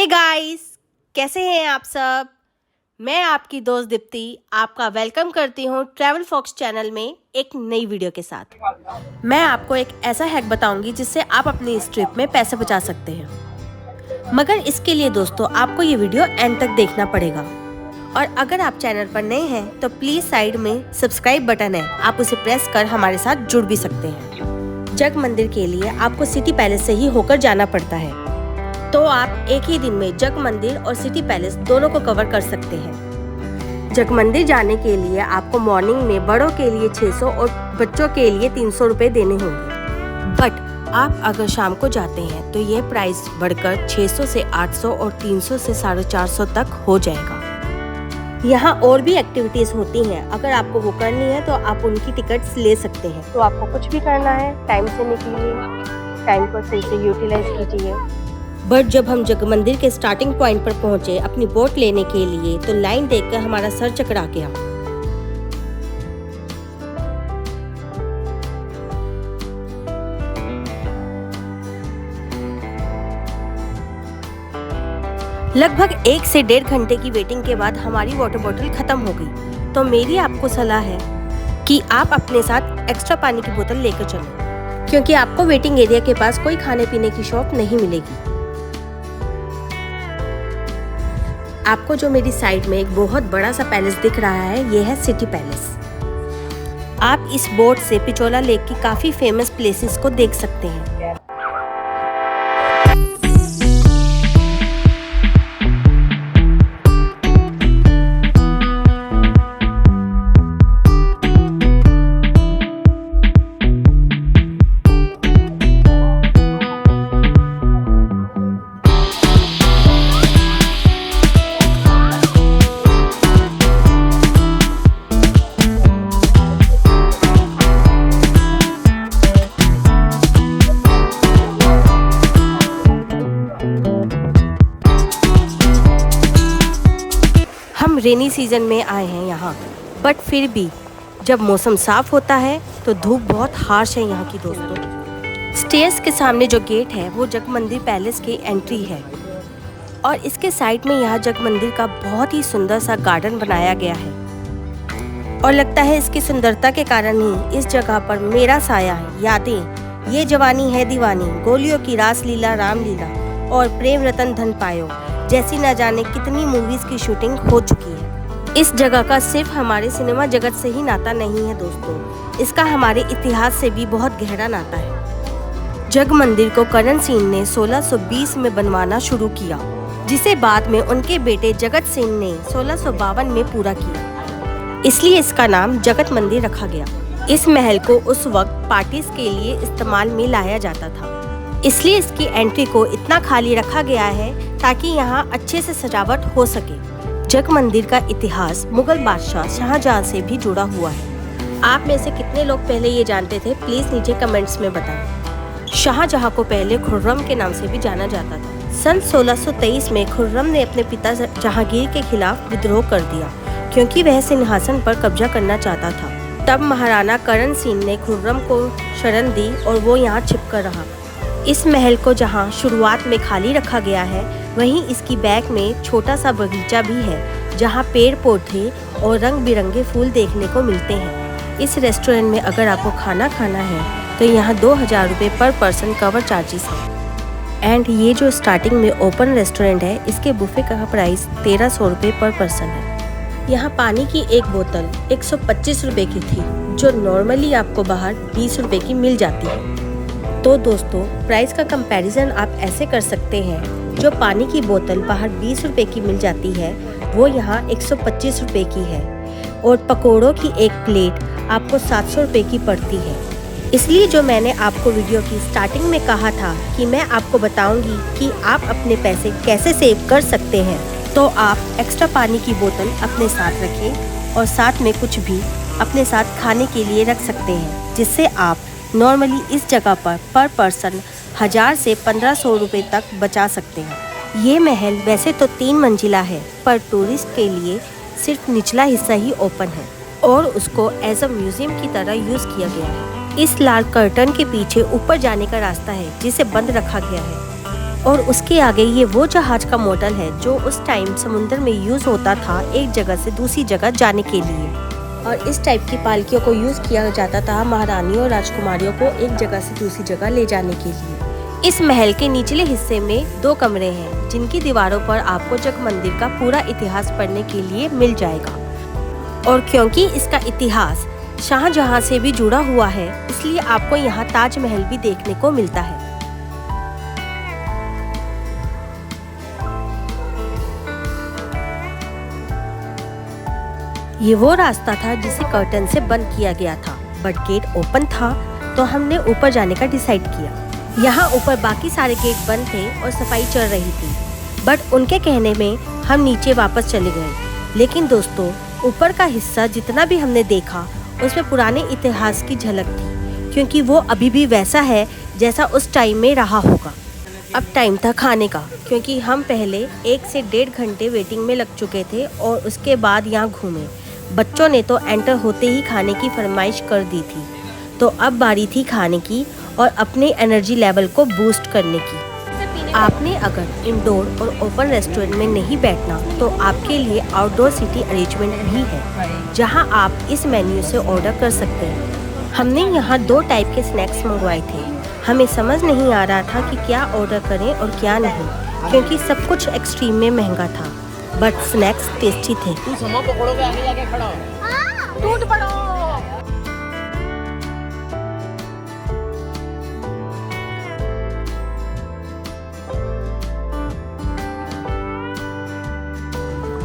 Hey guys, कैसे हैं आप सब। मैं आपकी दोस्त दीप्ति आपका वेलकम करती हूँ ट्रैवल फॉक्स चैनल में एक नई वीडियो के साथ। मैं आपको एक ऐसा हैक बताऊंगी जिससे आप अपनी इस ट्रिप में पैसे बचा सकते हैं। मगर इसके लिए दोस्तों आपको ये वीडियो एंड तक देखना पड़ेगा। और अगर आप चैनल पर नए हैं तो प्लीज़ साइड में सब्सक्राइब बटन है, आप उसे प्रेस कर हमारे साथ जुड़ भी सकते हैं। जग मंदिर के लिए आपको सिटी पैलेस से ही होकर जाना पड़ता है, तो आप एक ही दिन में जग मंदिर और सिटी पैलेस दोनों को कवर कर सकते हैं। जग मंदिर जाने के लिए आपको मॉर्निंग में बड़ों के लिए 600 और बच्चों के लिए 300 रुपये देने होंगे। बट आप अगर शाम को जाते हैं तो यह प्राइस बढ़कर 600 से 800 और 300 से 450 तक हो जाएगा। यहाँ और भी एक्टिविटीज होती हैं, अगर आपको वो करनी है तो आप उनकी टिकट्स ले सकते हैं। तो आपको कुछ भी करना है, टाइम से निकलिए, टाइम को सही से यूटिलाइज कीजिए। बट जब हम जग मंदिर के स्टार्टिंग पॉइंट पर पहुंचे अपनी बोट लेने के लिए तो लाइन देखकर हमारा सर चकरा गया। लगभग 1 से 1.5 घंटे की वेटिंग के बाद हमारी वाटर बोतल खत्म हो गई। तो मेरी आपको सलाह है कि आप अपने साथ एक्स्ट्रा पानी की बोतल लेकर चलें, क्योंकि आपको वेटिंग एरिया के पास कोई खाने पीने की शॉप नहीं मिलेगी। आपको जो मेरी साइड में एक बहुत बड़ा सा पैलेस दिख रहा है, ये है सिटी पैलेस। आप इस बोट से पिचोला लेक की काफी फेमस प्लेसेस को देख सकते हैं। हम रेनी सीजन में आए हैं यहाँ, बट फिर भी जब मौसम साफ होता है तो धूप बहुत हार्श है यहाँ की दोस्तों। स्टेयर्स के सामने जो गेट है वो जग मंदिर पैलेस की एंट्री है, और इसके साइड में यहाँ जग मंदिर का बहुत ही सुंदर सा गार्डन बनाया गया है। और लगता है इसकी सुंदरता के कारण ही इस जगह पर मेरा साया है, यादें, ये जवानी है दीवानी, गोलियों की रासलीला रामलीला और प्रेम रतन धन पायो जैसी न जाने कितनी मूवीज की शूटिंग हो चुकी है। इस जगह का सिर्फ हमारे सिनेमा जगत से ही नाता नहीं है दोस्तों, इसका हमारे इतिहास से भी बहुत गहरा नाता है। जग मंदिर को करण सिंह ने 1620 में बनवाना शुरू किया, जिसे बाद में उनके बेटे जगत सिंह ने 1652 में पूरा किया, इसलिए इसका नाम जगत मंदिर रखा गया। इस महल को उस वक्त पार्टीज के लिए इस्तेमाल में लाया जाता था, इसलिए इसकी एंट्री को इतना खाली रखा गया है ताकि यहाँ अच्छे से सजावट हो सके। जग मंदिर का इतिहास मुगल बादशाह शाहजहां से भी जुड़ा हुआ है। आप में से कितने लोग पहले ये जानते थे, प्लीज नीचे कमेंट्स में बताएं। शाहजहां को पहले खुर्रम के नाम से भी जाना जाता था। सन 1623 में खुर्रम ने अपने पिता जहांगीर के खिलाफ विद्रोह कर दिया, क्योंकि वह सिंहासन पर कब्जा करना चाहता था। तब महाराणा करण सिंह ने खुर्रम को शरण दी और वो यहाँ छिपकर रहा। इस महल को जहाँ शुरुआत में खाली रखा गया है, वहीं इसकी बैक में छोटा सा बगीचा भी है, जहाँ पेड़ पौधे और रंग बिरंगे फूल देखने को मिलते हैं। इस रेस्टोरेंट में अगर आपको खाना खाना है तो यहाँ 2000 रुपये पर पर्सन कवर चार्जेस है। एंड ये जो स्टार्टिंग में ओपन रेस्टोरेंट है, इसके बुफे का प्राइस 1300 रुपये पर पर्सन है। यहाँ पानी की एक बोतल 125 रुपये की थी, जो नॉर्मली आपको बाहर 20 रुपये की मिल जाती है। तो दोस्तों प्राइस का कंपैरिजन आप ऐसे कर सकते हैं, जो पानी की बोतल बाहर 20 रुपये की मिल जाती है वो यहाँ 125 रुपये की है, और पकोड़ों की एक प्लेट आपको 700 रुपये की पड़ती है। इसलिए जो मैंने आपको वीडियो की स्टार्टिंग में कहा था कि मैं आपको बताऊंगी कि आप अपने पैसे कैसे सेव कर सकते हैं, तो आप एक्स्ट्रा पानी की बोतल अपने साथ रखें और साथ में कुछ भी अपने साथ खाने के लिए रख सकते हैं, जिससे आप नॉर्मली इस जगह पर पर्सन 1000 से 1500 रुपये तक बचा सकते हैं। ये महल वैसे तो 3 मंजिला है, पर टूरिस्ट के लिए सिर्फ निचला हिस्सा ही ओपन है और उसको एज अ म्यूजियम की तरह यूज़ किया गया है। इस लाल कर्टन के पीछे ऊपर जाने का रास्ता है, जिसे बंद रखा गया है। और उसके आगे ये वो जहाज का मॉडल है जो उस टाइम समुद्र में यूज होता था एक जगह से दूसरी जगह जाने के लिए। और इस टाइप की पालकियों को यूज किया जाता था महारानी और राजकुमारियों को एक जगह से दूसरी जगह ले जाने के लिए। इस महल के निचले हिस्से में 2 कमरे हैं जिनकी दीवारों पर आपको जग मंदिर का पूरा इतिहास पढ़ने के लिए मिल जाएगा। और क्योंकि इसका इतिहास शाहजहां से भी जुड़ा हुआ है, इसलिए आपको यहाँ ताजमहल भी देखने को मिलता है। ये वो रास्ता था जिसे कर्टन से बंद किया गया था, बट गेट ओपन था तो हमने ऊपर जाने का डिसाइड किया। यहाँ ऊपर बाकी सारे गेट बंद थे और सफाई चल रही थी, बट उनके कहने में हम नीचे वापस चले गए। लेकिन दोस्तों, ऊपर का हिस्सा जितना भी हमने देखा उसमें पुराने इतिहास की झलक थी, क्योंकि वो अभी भी वैसा है जैसा उस टाइम में रहा होगा। अब टाइम था खाने का, क्योंकि हम पहले 1 से 1.5 घंटे वेटिंग में लग चुके थे और उसके बाद यहाँ घूमे। बच्चों ने तो एंटर होते ही खाने की फरमाइश कर दी थी, तो अब बारी थी खाने की और अपने एनर्जी लेवल को बूस्ट करने की। आपने अगर इंडोर और ओपन रेस्टोरेंट में नहीं बैठना तो आपके लिए आउटडोर सीटिंग अरेंजमेंट भी है, जहां आप इस मेन्यू से ऑर्डर कर सकते हैं। हमने यहाँ 2 टाइप के स्नैक्स मंगवाए थे। हमें समझ नहीं आ रहा था कि क्या ऑर्डर करें और क्या नहीं, क्योंकि सब कुछ एक्सट्रीम में महंगा था, बट स्नैक्स टेस्टी थे। तू समो पकड़ो के आगे जाके खड़ा हो। टूट पड़ो।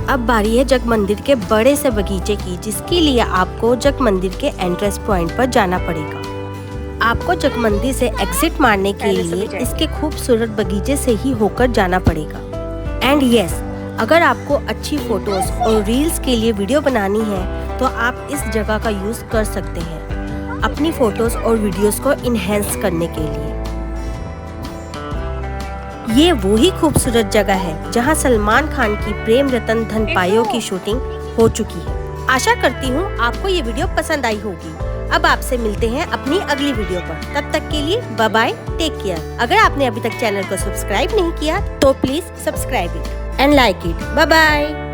अब बारी है जग मंदिर के बड़े से बगीचे की, जिसके लिए आपको जग मंदिर के एंट्रेंस पॉइंट पर जाना पड़ेगा। आपको जग मंदिर से एग्जिट मारने के लिए इसके खूबसूरत बगीचे से ही होकर जाना पड़ेगा। एंड यस, अगर आपको अच्छी फोटोज और रील्स के लिए वीडियो बनानी है तो आप इस जगह का यूज कर सकते हैं अपनी फोटोज और वीडियोस को इनहेंस करने के लिए। ये वो ही खूबसूरत जगह है जहां सलमान खान की प्रेम रतन धन पायो की शूटिंग हो चुकी है। आशा करती हूँ आपको ये वीडियो पसंद आई होगी। अब आपसे मिलते हैं अपनी अगली वीडियो पर, तब तक के लिए बाय बाय, टेक केयर। अगर आपने अभी तक चैनल को सब्सक्राइब नहीं किया तो please subscribe it and like it. Bye bye.